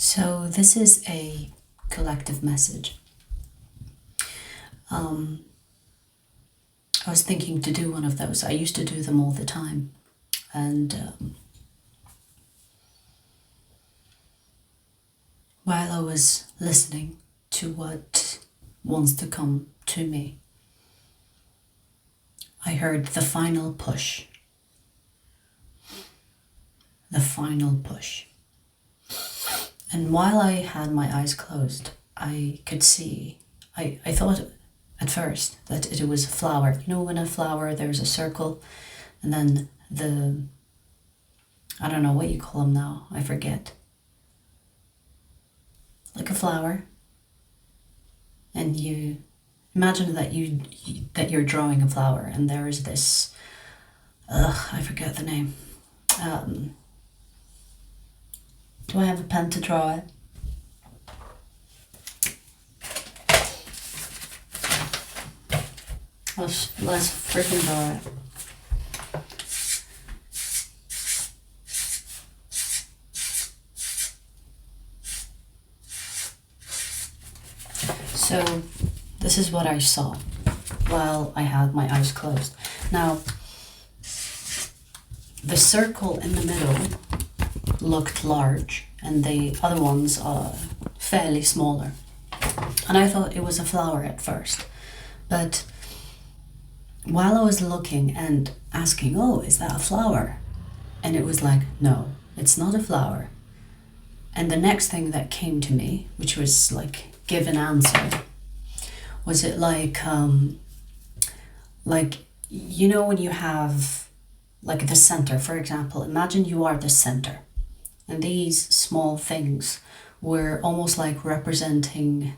So this is a collective message. I was thinking to do one of those. I used to do them all the time. And while I was listening to what wants to come to me, I heard the final push. The final push. And while I had my eyes closed, I could see, I thought at first that it was a flower. You know, when a flower, there's a circle, and then I don't know what you call them now, I forget. Like a flower. And you imagine that you're drawing a flower, and there is this, I forget the name. Do I have a pen to draw it? Let's freaking draw it. So this is what I saw while I had my eyes closed. Now, the circle in the middle looked large and the other ones are fairly smaller. And I thought it was a flower at first. But while I was looking and asking, oh, is that a flower? And it was like, no, it's not a flower. And the next thing that came to me, which was like, give an answer, was it like you know, when you have like the center, for example, imagine you are the center, and these small things were almost like representing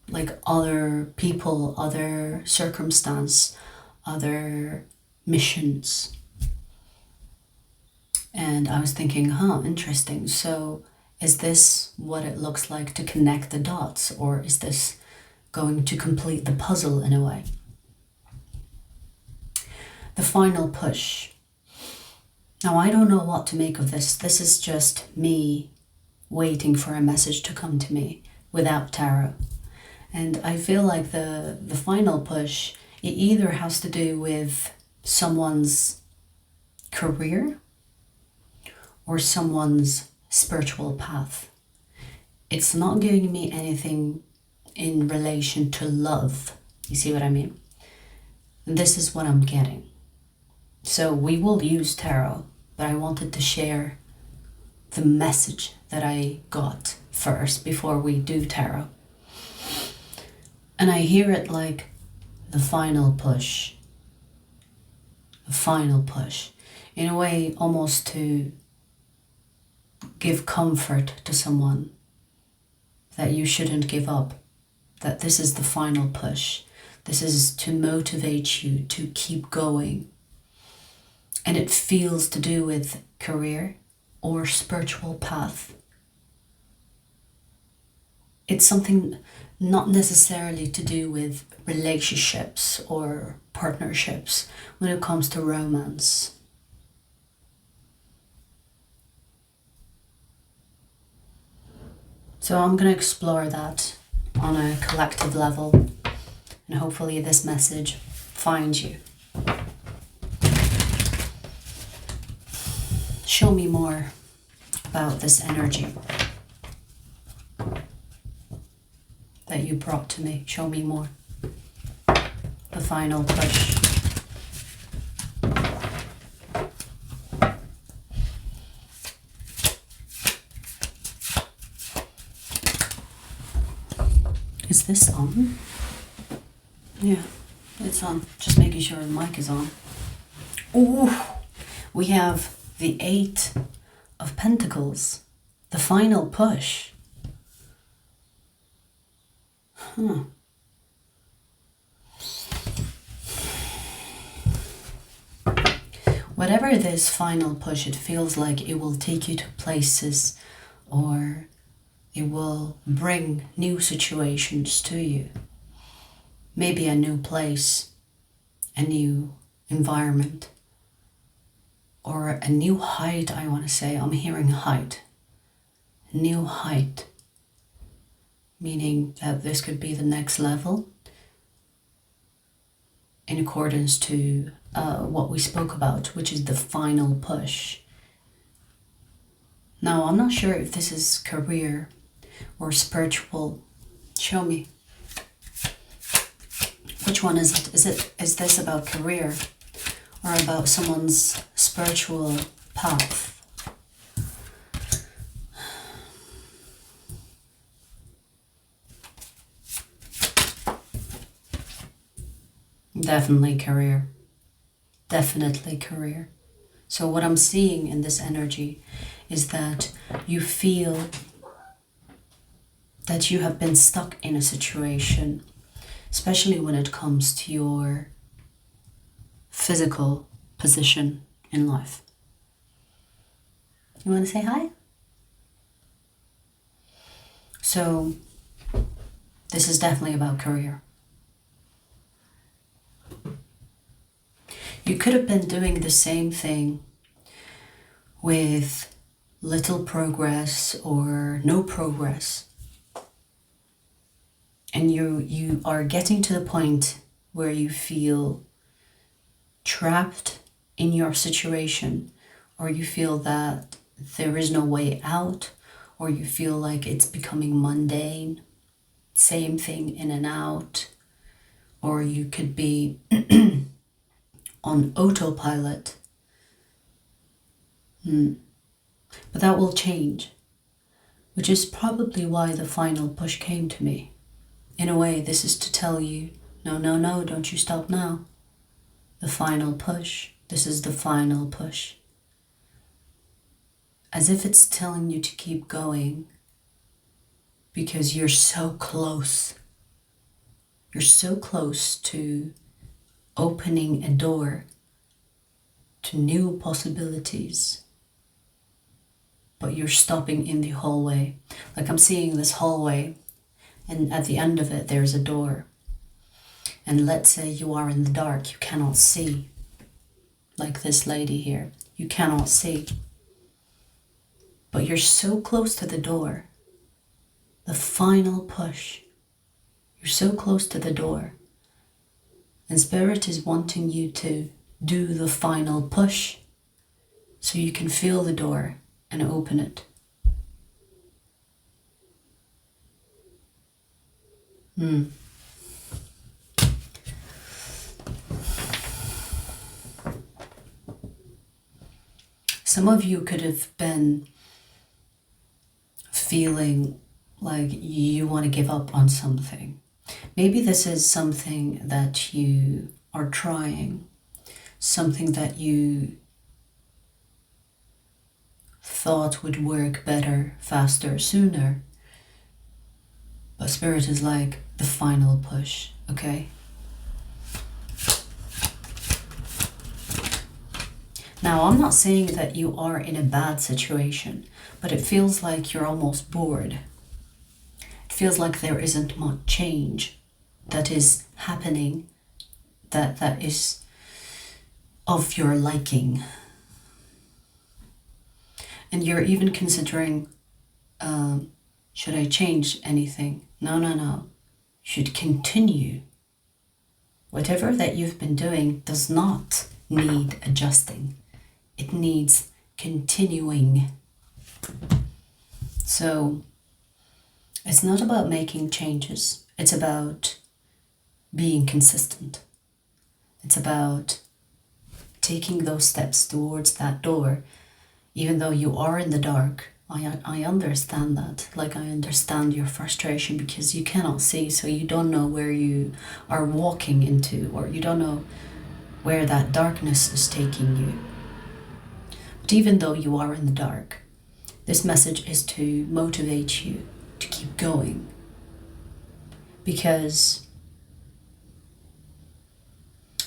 like other people, other circumstance, other missions. And I was thinking, interesting. So is this what it looks like to connect the dots, or is this going to complete the puzzle in a way? The final push. Now, I don't know what to make of this. This is just me waiting for a message to come to me without tarot. And I feel like the final push, it either has to do with someone's career or someone's spiritual path. It's not giving me anything in relation to love. You see what I mean? And this is what I'm getting. So we will use tarot, but I wanted to share the message that I got first before we do tarot. And I hear it like the final push. The final push. In a way, almost to give comfort to someone that you shouldn't give up, that this is the final push. This is to motivate you to keep going. And it feels to do with career or spiritual path. It's something not necessarily to do with relationships or partnerships when it comes to romance. So I'm going to explore that on a collective level, and hopefully this message finds you. Show me more about this energy that you brought to me. Show me more. The final push. Is this on? Yeah, it's on. Just making sure the mic is on. Ooh, we have the 8 of Pentacles. The final push. Whatever this final push, it feels like it will take you to places, or it will bring new situations to you. Maybe a new place, a new environment. or a new height, I want to say. I'm hearing height. New height. Meaning that this could be the next level in accordance to what we spoke about, which is the final push. Now, I'm not sure if this is career or spiritual. Show me. Which one is it? Is this about career or about someone's spiritual path? Definitely career. Definitely career. So what I'm seeing in this energy is that you feel that you have been stuck in a situation, especially when it comes to your physical position in life. You want to say hi? So this is definitely about career. You could have been doing the same thing with little progress or no progress. And you are getting to the point where you feel trapped in your situation, or you feel that there is no way out, or you feel like it's becoming mundane, same thing in and out, or you could be on autopilot. But that will change, which is probably why the final push came to me. In a way, this is to tell you, no, don't you stop now. The final push. This is the final push. As if it's telling you to keep going because you're so close. You're so close to opening a door to new possibilities, but you're stopping in the hallway. Like I'm seeing this hallway, and at the end of it there's a door, and let's say you are in the dark, you cannot see, like this lady here, you cannot see, but you're so close to the door, the final push, you're so close to the door. And Spirit is wanting you to do the final push so you can feel the door and open it. Some of you could have been feeling like you want to give up on something. Maybe this is something that you are trying, something that you thought would work better, faster, sooner. But Spirit is like the final push, okay? Now, I'm not saying that you are in a bad situation, but it feels like you're almost bored. It feels like there isn't much change that is happening, that is of your liking. And you're even considering, should I change anything? No. You should continue. Whatever that you've been doing does not need adjusting. It needs continuing. So it's not about making changes. It's about being consistent. It's about taking those steps towards that door, even though you are in the dark. I understand that. Like, I understand your frustration because you cannot see, so you don't know where you are walking into, or you don't know where that darkness is taking you. But even though you are in the dark, this message is to motivate you to keep going. Because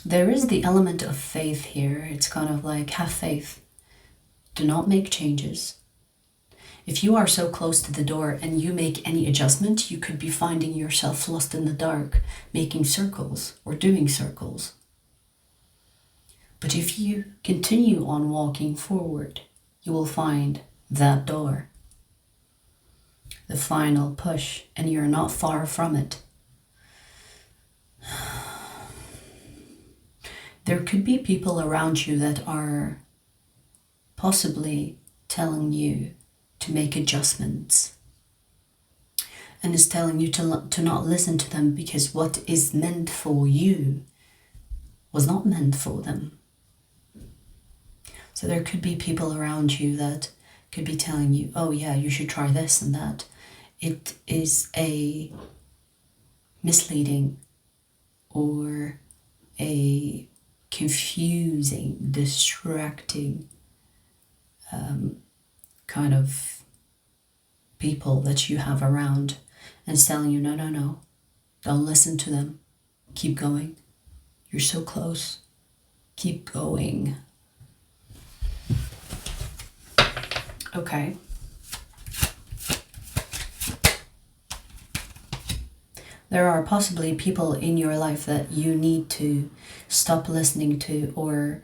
there is the element of faith here. It's kind of like, have faith. Do not make changes. If you are so close to the door and you make any adjustment, you could be finding yourself lost in the dark, making circles or doing circles. But if you continue on walking forward, you will find that door, the final push, and you're not far from it. There could be people around you that are possibly telling you to make adjustments, and is telling you to not listen to them because what is meant for you was not meant for them. So there could be people around you that could be telling you, oh yeah, you should try this and that. It is a misleading or a confusing, distracting kind of people that you have around, and it's telling you, no, don't listen to them. Keep going. You're so close. Keep going. Okay. There are possibly people in your life that you need to stop listening to or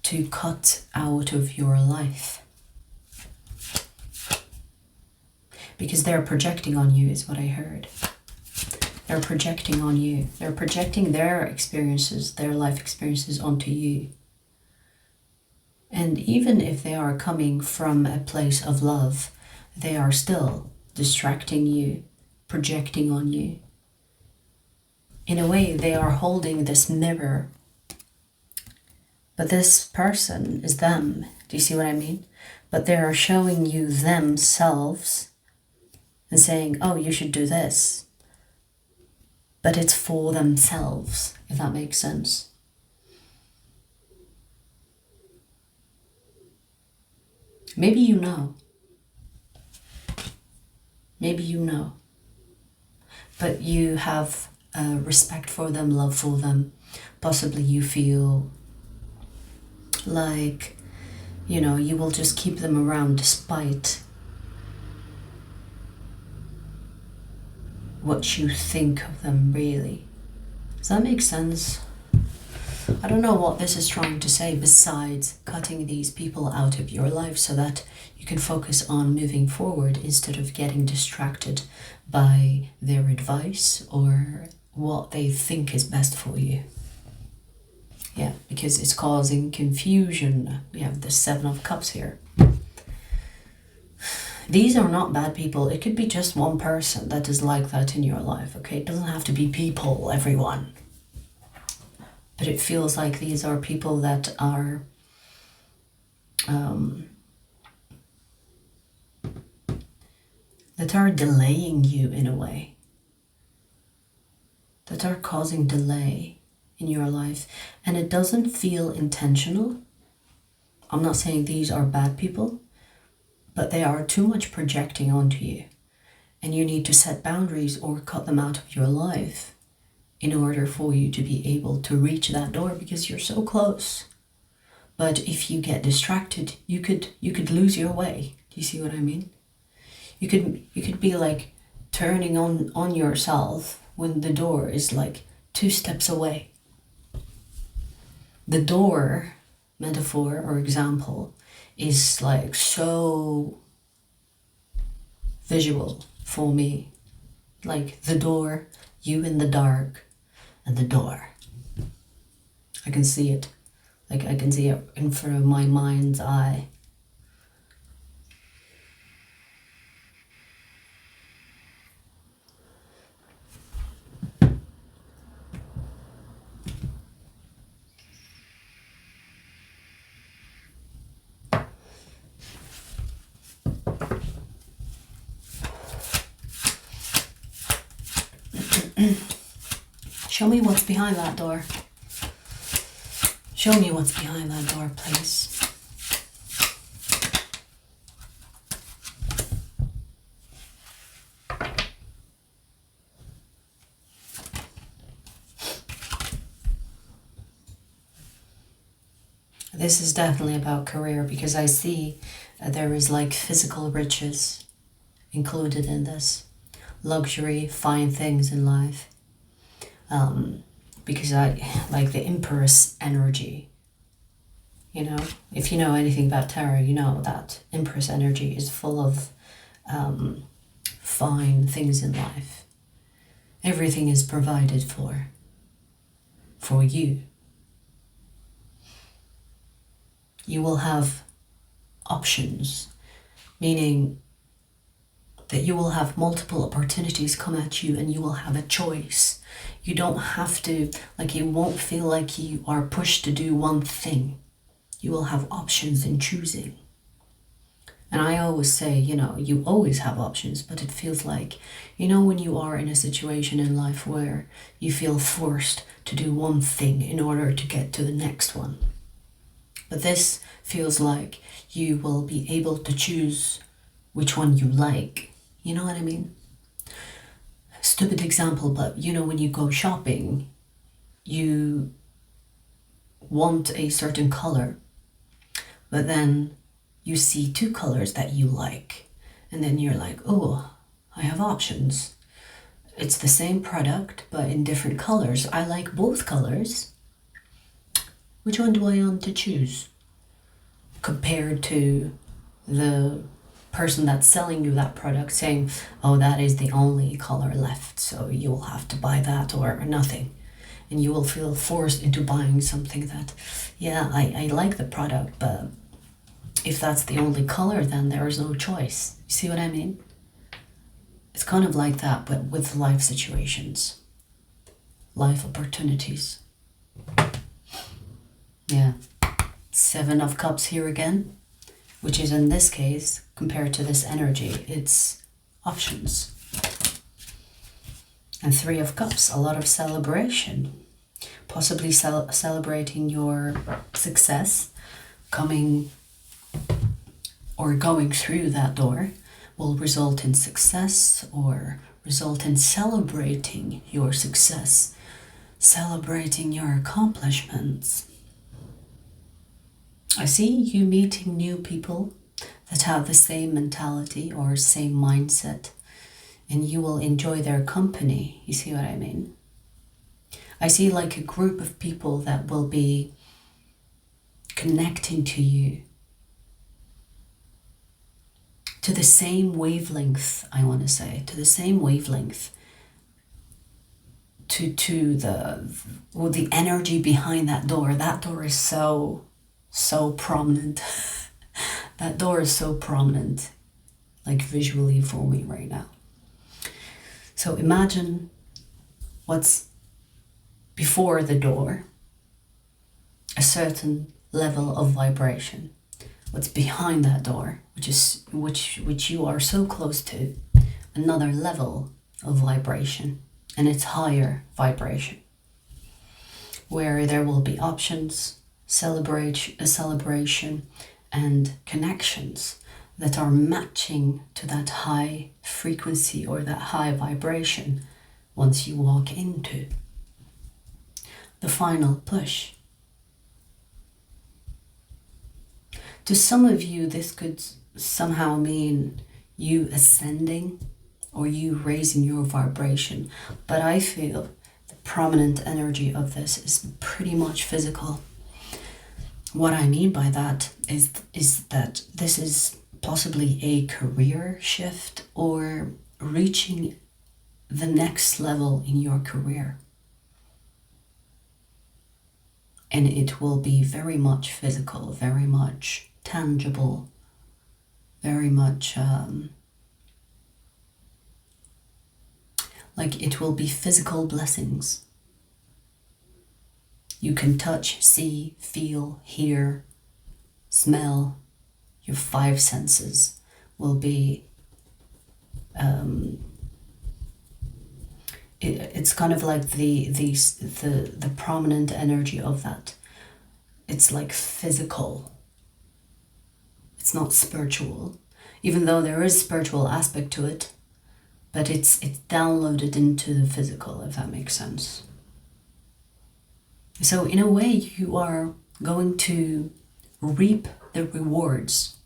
to cut out of your life. Because they're projecting on you, is what I heard. They're projecting on you. They're projecting their experiences, their life experiences onto you. And even if they are coming from a place of love, they are still distracting you, projecting on you. In a way, they are holding this mirror. But this person is them. Do you see what I mean? But they are showing you themselves and saying, oh, you should do this. But it's for themselves, if that makes sense. Maybe you know. Maybe you know. But you have respect for them, love for them. Possibly you feel like, you will just keep them around despite what you think of them, really. Does that make sense? I don't know what this is trying to say besides cutting these people out of your life so that you can focus on moving forward instead of getting distracted by their advice or what they think is best for you. Yeah, because it's causing confusion. We have the 7 of Cups here. These are not bad people. It could be just one person that is like that in your life, okay? It doesn't have to be people, everyone. But it feels like these are people that are delaying you in a way. That are causing delay in your life. And it doesn't feel intentional. I'm not saying these are bad people, but they are too much projecting onto you. And you need to set boundaries or cut them out of your life in order for you to be able to reach that door because you're so close. But if you get distracted, you could lose your way. Do you see what I mean? You could be like turning on yourself when the door is like 2 steps away. The door metaphor or example is like so visual for me. Like the door, you in the dark, and the door. I can see it. Like I can see it in front of my mind's eye. Show me what's behind that door. Show me what's behind that door, please. This is definitely about career because I see there is like physical riches included in this. Luxury, fine things in life. Because I like the Empress energy You know, if you know anything about tarot, you know that Empress energy is full of fine things in life. Everything is provided for you. You will have options, meaning that you will have multiple opportunities come at you and you will have a choice. You don't have to, like, you won't feel like you are pushed to do one thing. You will have options in choosing. And I always say, you know, you always have options, but it feels like, you know, when you are in a situation in life where you feel forced to do one thing in order to get to the next one. But this feels like you will be able to choose which one you like. You know what I mean? Stupid example, but you know, when you go shopping, you want a certain color, but then you see two colors that you like, and then you're like, oh, I have options. It's the same product, but in different colors. I like both colors. Which one do I want to choose? Compared to the person that's selling you that product saying, oh, that is the only color left, so you will have to buy that or nothing. And you will feel forced into buying something that, yeah, I like the product, but if that's the only color, then there is no choice. You see what I mean? It's kind of like that, but with life situations, life opportunities. Yeah. 7 of Cups here again, which is in this case, compared to this energy, it's options. And 3 of Cups, a lot of celebration. Possibly celebrating your success, coming or going through that door will result in success or result in celebrating your success, celebrating your accomplishments. I see you meeting new people that have the same mentality or same mindset, and you will enjoy their company. You see what I mean? I see like a group of people that will be connecting to you to the same wavelength, I want to say, to the same wavelength, to the energy behind that door. That door is so prominent. That door is so prominent, like visually for me right now. So imagine what's before the door, a certain level of vibration. What's behind that door, which you are so close to, another level of vibration, and it's higher vibration, where there will be options, celebration, and connections that are matching to that high frequency or that high vibration once you walk into the final push. To some of you, this could somehow mean you ascending or you raising your vibration, but I feel the prominent energy of this is pretty much physical. What I mean by that is that this is possibly a career shift or reaching the next level in your career. And it will be very much physical, very much tangible, very much like it will be physical blessings. You can touch, see, feel, hear, smell. Your 5 senses will be it's kind of like the prominent energy of that. It's like physical. It's not spiritual, even though there is spiritual aspect to it, but it's downloaded into the physical, if that makes sense. So in a way, you are going to reap the rewards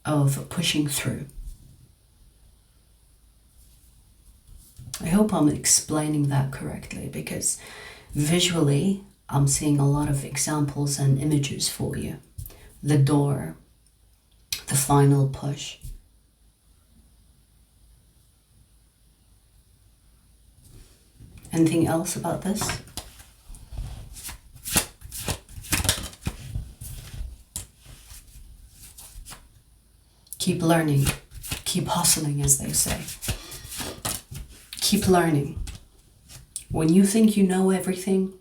of pushing through. I hope I'm explaining that correctly, because visually I'm seeing a lot of examples and images for you. The door, the final push. Anything else about this? Keep learning. Keep hustling, as they say. Keep learning. When you think you know everything,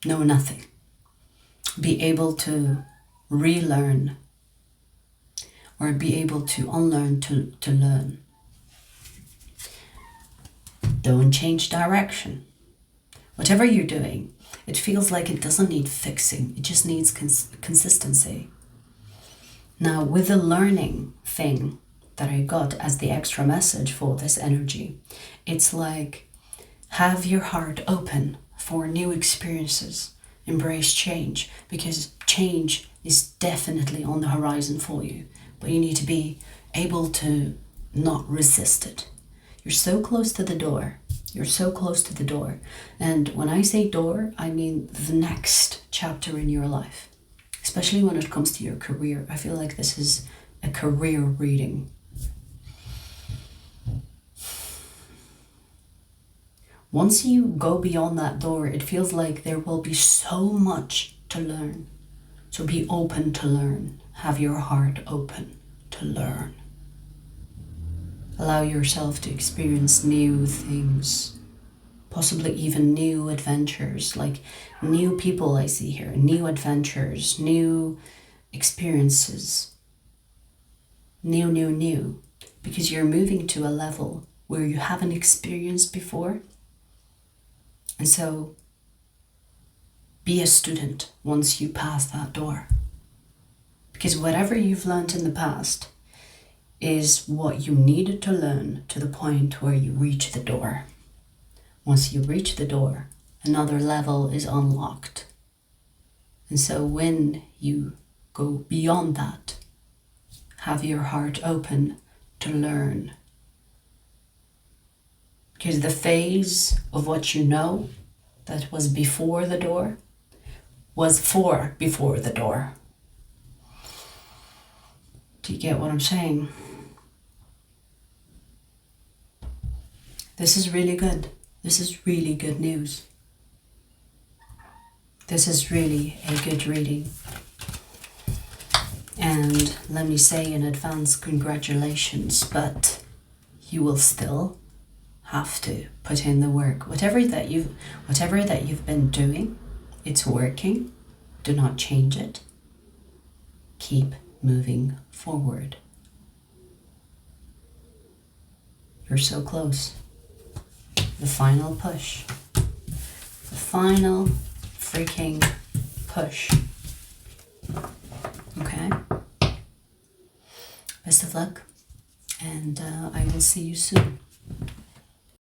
know nothing. Be able to relearn or be able to unlearn to learn. Don't change direction. Whatever you're doing, it feels like it doesn't need fixing. It just needs consistency. Now, with the learning thing that I got as the extra message for this energy, it's like, have your heart open for new experiences. Embrace change, because change is definitely on the horizon for you. But you need to be able to not resist it. You're so close to the door. You're so close to the door. And when I say door, I mean the next chapter in your life. Especially when it comes to your career. I feel like this is a career reading. Once you go beyond that door, it feels like there will be so much to learn. So be open to learn. Have your heart open to learn. Allow yourself to experience new things. Possibly even new adventures, like new people I see here, new adventures, new experiences. New. Because you're moving to a level where you haven't experienced before. And so be a student once you pass that door. Because whatever you've learned in the past is what you needed to learn to the point where you reach the door. Once you reach the door, another level is unlocked. And so when you go beyond that, have your heart open to learn. Because the phase of what you know that was before the door was for before the door. Do you get what I'm saying? This is really good. This is really good news. This is really a good reading. And let me say in advance, congratulations, but you will still have to put in the work. Whatever that you've been doing, it's working. Do not change it. Keep moving forward. You're so close. The final push. The final freaking push. Okay? Best of luck, and I will see you soon.